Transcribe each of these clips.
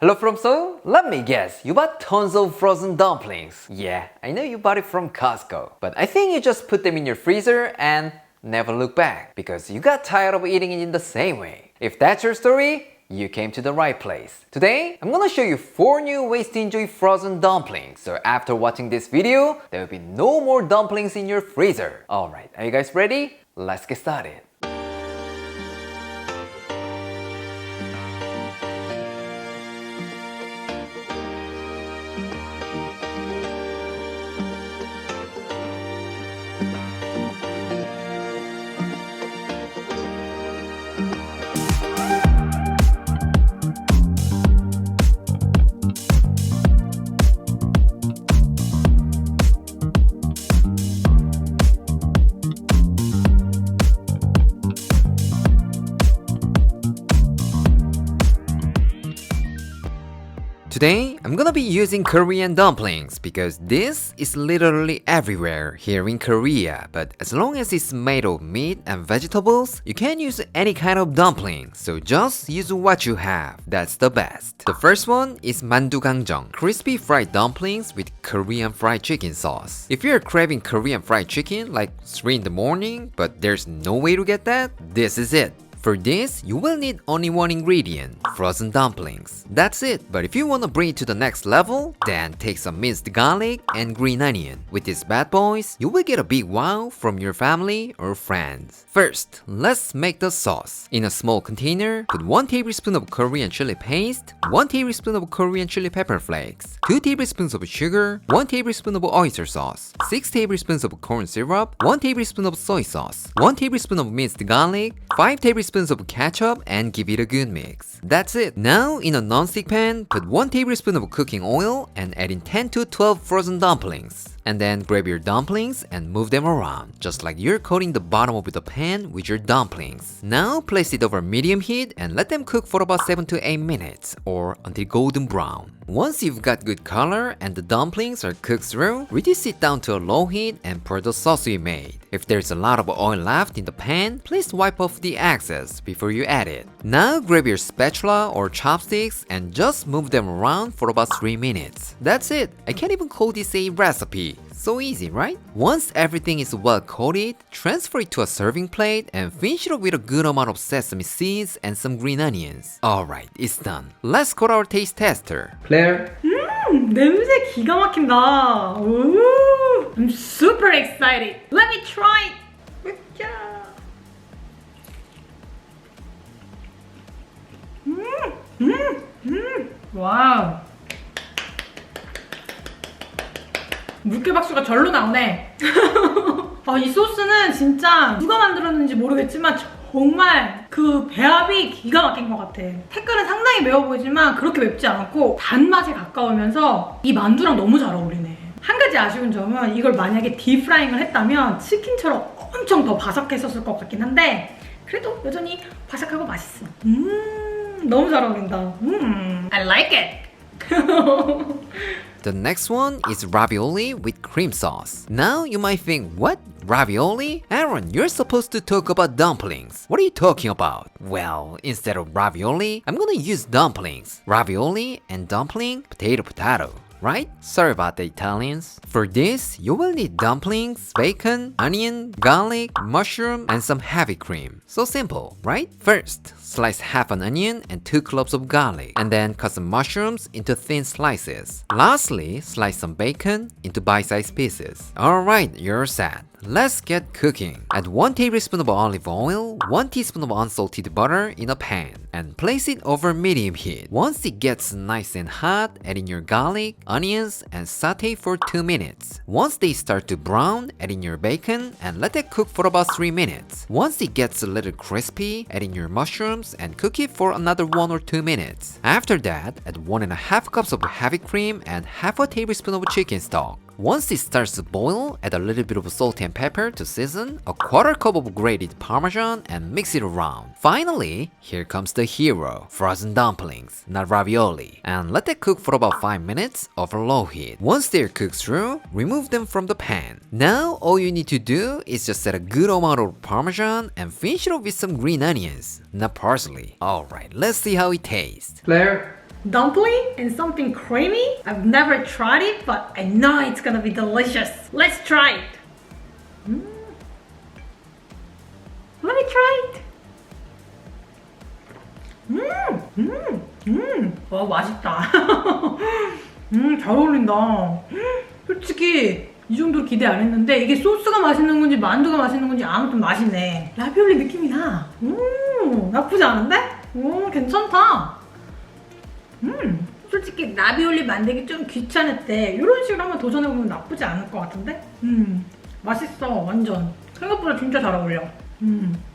Hello from Seoul? Let me guess, you bought tons of frozen dumplings. Yeah, I know you bought it from Costco. But I think you just put them in your freezer and never look back because you got tired of eating it in the same way. If that's your story, you came to the right place. Today, I'm gonna show you 4 new ways to enjoy frozen dumplings. So after watching this video, there will be no more dumplings in your freezer. Alright, are you guys ready? Let's get started. Today, I'm gonna be using Korean dumplings because this is literally everywhere here in Korea. But as long as it's made of meat and vegetables, you can use any kind of dumpling. So just use what you have. That's the best. The first one is Mandu Gangjeong, crispy fried dumplings with Korean fried chicken sauce. If you're craving Korean fried chicken like 3 in the morning, but there's no way to get that, this is it. For this, you will need only one ingredient, frozen dumplings. That's it, but if you want to bring it to the next level, then take some minced garlic and green onion. With these bad boys, you will get a big wow from your family or friends. First, let's make the sauce. In a small container, put 1 tablespoon of Korean chili paste, 1 tablespoon of Korean chili pepper flakes, 2 tablespoons of sugar, 1 tablespoon of oyster sauce, 6 tablespoons of corn syrup, 1 tablespoon of soy sauce, 1 tablespoon of minced garlic, 5 tablespoons of ketchup, and give it a good mix. That's it. Now, in a non-stick pan, put 1 tablespoon of cooking oil and add in 10 to 12 frozen dumplings. And then grab your dumplings and move them around, just like you're coating the bottom of the pan with your dumplings. Now, place it over medium heat and let them cook for about 7 to 8 minutes, or until golden brown. Once you've got good color and the dumplings are cooked through, reduce it down to a low heat and pour the sauce you made. If there's a lot of oil left in the pan, please wipe off the excess before you add it. Now grab your spatula or chopsticks and just move them around for about 3 minutes. That's it. I can't even call this a recipe. So easy, right? Once everything is well coated, transfer it to a serving plate and finish it up with a good amount of sesame seeds and some green onions. Alright, it's done. Let's go to our taste tester. Claire? 냄새 기가 막힌다. Ooh, I'm super excited. Let me try it. 와우. 물개박수가 절로 나오네. 이 소스는 진짜 누가 만들었는지 모르겠지만 정말 그 배합이 기가 막힌 것 같아. 색깔은 상당히 매워 보이지만 그렇게 맵지 않고 단맛에 가까우면서 이 만두랑 너무 잘 어울리네. 한 가지 아쉬운 점은 이걸 만약에 딥프라잉을 했다면 치킨처럼 엄청 더 바삭했었을 것 같긴 한데 그래도 여전히 바삭하고 맛있어. 너무 잘 어울린다. I like it. The next one is ravioli with cream sauce. Now you might think, what? Ravioli? Aaron, you're supposed to talk about dumplings. What are you talking about? Well, instead of ravioli, I'm gonna use dumplings. Ravioli and dumpling, potato. Right? Sorry about the Italians. For this, you will need dumplings, bacon, onion, garlic, mushroom, and some heavy cream. So simple, right? First, slice half an onion and 2 cloves of garlic, and then cut some mushrooms into thin slices. Lastly, slice some bacon into bite-sized pieces. Alright, you're set. Let's get cooking. Add 1 tablespoon of olive oil, 1 teaspoon of unsalted butter in a pan, and place it over medium heat. Once it gets nice and hot, add in your garlic, onions, and saute for 2 minutes. Once they start to brown, add in your bacon and let it cook for about 3 minutes. Once it gets a little crispy, add in your mushrooms and cook it for another 1 or 2 minutes. After that, add 1.5 cups of heavy cream and half a tablespoon of chicken stock. Once it starts to boil, add a little bit of salt and pepper to season, a 1/4 cup of grated parmesan, and mix it around. Finally, here comes the hero, frozen dumplings, not ravioli. And let it cook for about 5 minutes over low heat. Once they're cooked through, remove them from the pan. Now, all you need to do is just add a good amount of parmesan and finish it off with some green onions, not parsley. Alright, let's see how it tastes. Claire, dumpling and something creamy. I've never tried it, but I know it's gonna be delicious. Let's try it. Let me try it. 와, 맛있다. 잘 어울린다. 솔직히 이 정도로 기대 안 했는데 이게 소스가 맛있는 건지 만두가 맛있는 건지 아무튼 맛있네. 라비올리 느낌이 나. 나쁘지 않은데? 괜찮다. 솔직히 라비올리 만들기 좀 귀찮을 때 이런 식으로 한번 도전해보면 나쁘지 않을 것 같은데? 맛있어, 완전. 생각보다 진짜 잘 어울려.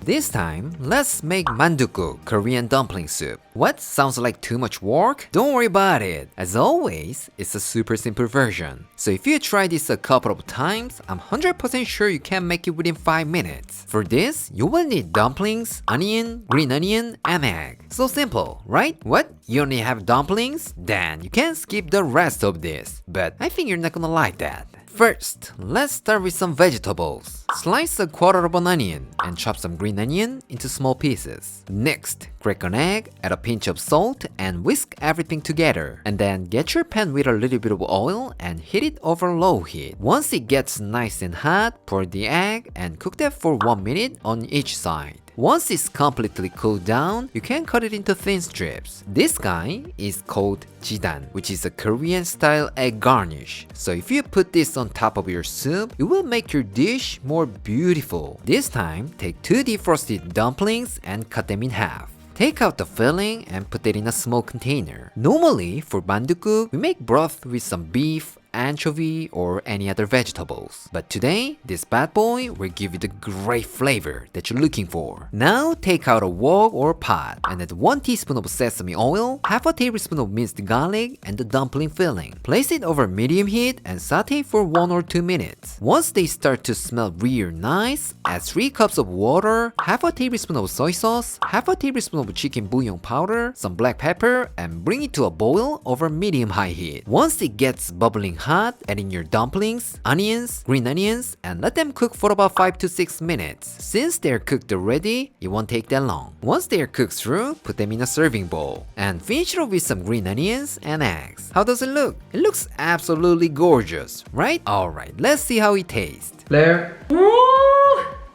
This time, let's make mandukuk, Korean dumpling soup. What? Sounds like too much work? Don't worry about it. As always, it's a super simple version. So if you try this a couple of times, I'm 100% sure you can make it within 5 minutes. For this, you will need dumplings, onion, green onion, and egg. So simple, right? What? You only have dumplings? Then you can skip the rest of this. But I think you're not gonna like that. First, let's start with some vegetables. Slice a quarter of an onion and chop some green onion into small pieces. Next, crack an egg, add a pinch of salt, and whisk everything together. And then get your pan with a little bit of oil and heat it over low heat. Once it gets nice and hot, pour the egg and cook that for 1 minute on each side. Once it's completely cooled down, you can cut it into thin strips. This guy is called jidan, which is a Korean-style egg garnish. So if you put this on top of your soup, it will make your dish more beautiful. This time, take 2 defrosted dumplings and cut them in half. Take out the filling and put it in a small container. Normally, for mandukuk, we make broth with some beef, anchovy, or any other vegetables. But today, this bad boy will give you the great flavor that you're looking for. Now, take out a wok or pot and add 1 teaspoon of sesame oil, half a tablespoon of minced garlic, and the dumpling filling. Place it over medium heat and saute for 1 or 2 minutes. Once they start to smell real nice, add 3 cups of water, half a tablespoon of soy sauce, half a tablespoon of chicken bouillon powder, some black pepper, and bring it to a boil over medium-high heat. Once it gets bubbling hot, add in your dumplings, onions, green onions, and let them cook for about 5 to 6 minutes. Since they're cooked already, it won't take that long. Once they're cooked through, put them in a serving bowl. And finish it off with some green onions and eggs. How does it look? It looks absolutely gorgeous, right? Alright, let's see how it tastes. Blair?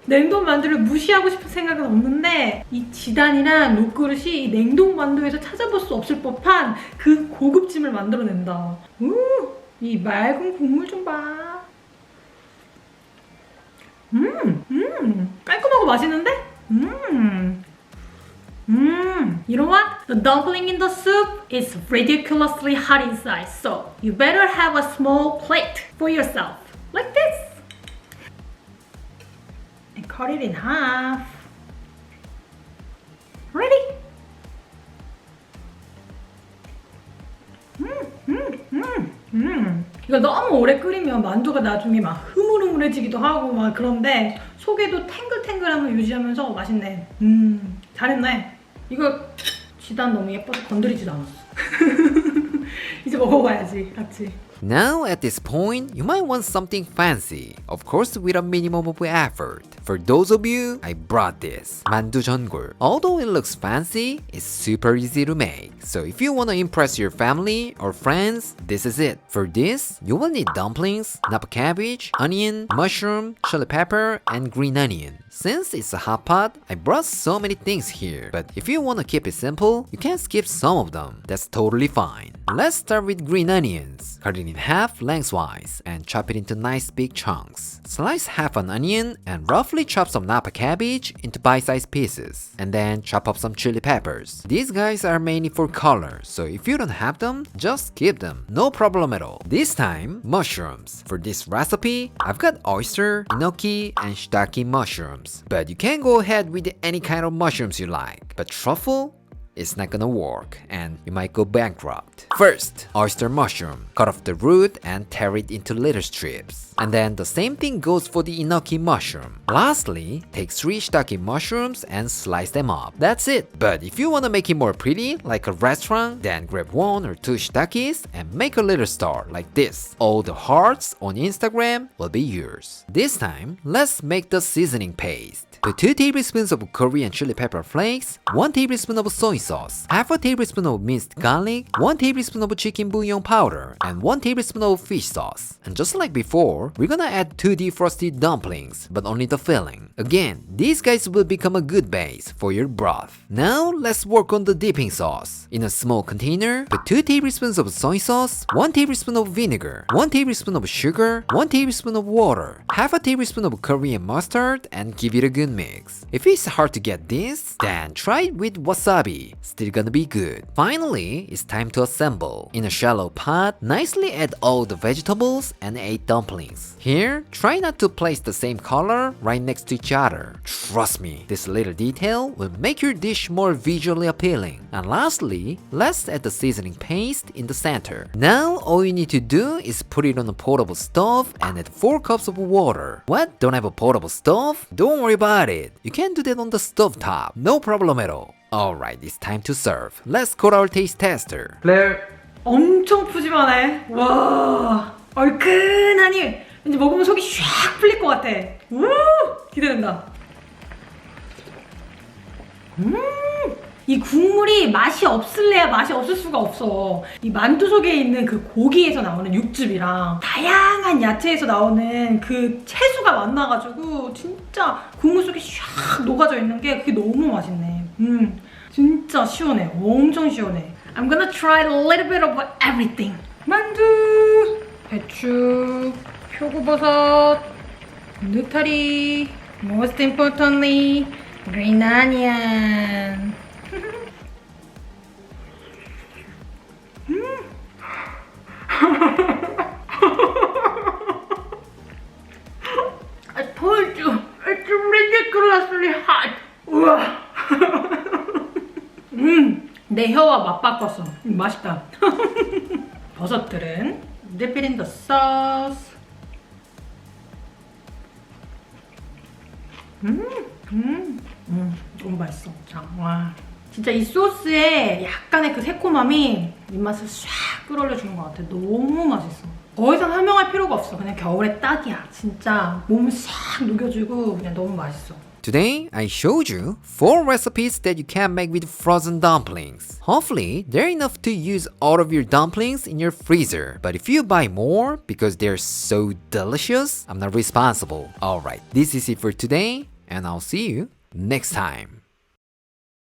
냉동 만두를 무시하고 싶은 생각은 없는데 이 지단이랑 롯그릇이 이 냉동 만두에서 찾아볼 수 없을 법한 그 고급짐을 만들어낸다. 이 맑은 국물 좀 봐. 깔끔하고 맛있는데? You know what? The dumpling in the soup is ridiculously hot inside, so you better have a small plate for yourself. Like this. And cut it in half. Ready? 이거 너무 오래 끓이면 만두가 나중에 막 흐물흐물해지기도 하고 막 그런데 속에도 탱글탱글함을 유지하면서 맛있네. 잘했네. 이거 지단 너무 예뻐서 건드리지도 않았어. 이제 먹어봐야지 같이. Now at this point, you might want something fancy, of course with a minimum of effort. For those of you, I brought this, Mandu Jeongol. Although it looks fancy, it's super easy to make. So if you want to impress your family or friends, this is it. For this, you will need dumplings, napa cabbage, onion, mushroom, chili pepper, and green onion. Since it's a hot pot, I brought so many things here. But if you want to keep it simple, you can skip some of them. That's totally fine. Let's start with green onions. Cut it in half lengthwise and chop it into nice big chunks. Slice half an onion and roughly chop some napa cabbage into bite-sized pieces. And then chop up some chili peppers. These guys are mainly for color, so if you don't have them, just skip them. No problem at all. This time, mushrooms. For this recipe, I've got oyster, enoki, and shiitake mushrooms. But you can go ahead with any kind of mushrooms you like. But truffle? It's not gonna work and you might go bankrupt. First, oyster mushroom. Cut off the root and tear it into little strips. And then the same thing goes for the enoki mushroom. Lastly, take 3 shiitake mushrooms and slice them up. That's it. But if you wanna make it more pretty, like a restaurant, then grab 1 or 2 shiitakes and make a little star like this. All the hearts on Instagram will be yours. This time, let's make the seasoning paste. Put 2 tablespoons of Korean chili pepper flakes, 1 tablespoon of soy sauce, half a tablespoon of minced garlic, 1 tablespoon of chicken bouillon powder, and 1 tablespoon of fish sauce. And just like before, we're gonna add 2 defrosted dumplings, but only the filling. Again, these guys will become a good base for your broth. Now, let's work on the dipping sauce. In a small container, put 2 tablespoons of soy sauce, 1 tablespoon of vinegar, 1 tablespoon of sugar, 1 tablespoon of water, half a tablespoon of Korean mustard, and give it a good mix. If it's hard to get this, then try it with wasabi. Still gonna be good. Finally, it's time to assemble. In a shallow pot, nicely add all the vegetables and 8 dumplings. Here, try not to place the same color right next to each other. Trust me, this little detail will make your dish more visually appealing. And lastly, let's add the seasoning paste in the center. Now, all you need to do is put it on a portable stove and add 4 cups of water. What? Don't have a portable stove? Don't worry about it. You can do that on the stove top. No problem at all. Alright, it's time to serve. Let's call our taste tester. Claire. 엄청 푸짐하네. 와, 얼큰하니 왠지 먹으면 속이 샥 풀릴 것 같아. 우, 기대된다. 이 국물이 맛이 없을래야 맛이 없을 수가 없어. 이 만두 속에 있는 그 고기에서 나오는 육즙이랑 다양한 야채에서 나오는 그 채소가 만나가지고 진짜 국물 속에 샥 녹아져 있는 게 그게 너무 맛있네. 진짜 시원해. 엄청 시원해. I'm gonna try a little bit of everything. 만두, 배추, 표고버섯, 느타리, most importantly, green onion. I told you, it's ridiculously hot. 우와. 내 혀와 맞바꿨어. 맛있다. 버섯들은 dip it in the sauce. 너무 맛있어. 자, 와. 진짜 이 소스에 약간의 그 새콤함이 입맛을 싹 끌어올려주는 것 같아. 너무 맛있어. 더 이상 설명할 필요가 없어. 그냥 겨울에 딱이야. 진짜 몸을 싹 녹여주고 그냥 너무 맛있어. Today, I showed you 4 recipes that you can make with frozen dumplings. Hopefully, they're enough to use all of your dumplings in your freezer. But if you buy more because they're so delicious, I'm not responsible. Alright, this is it for today, and I'll see you next time.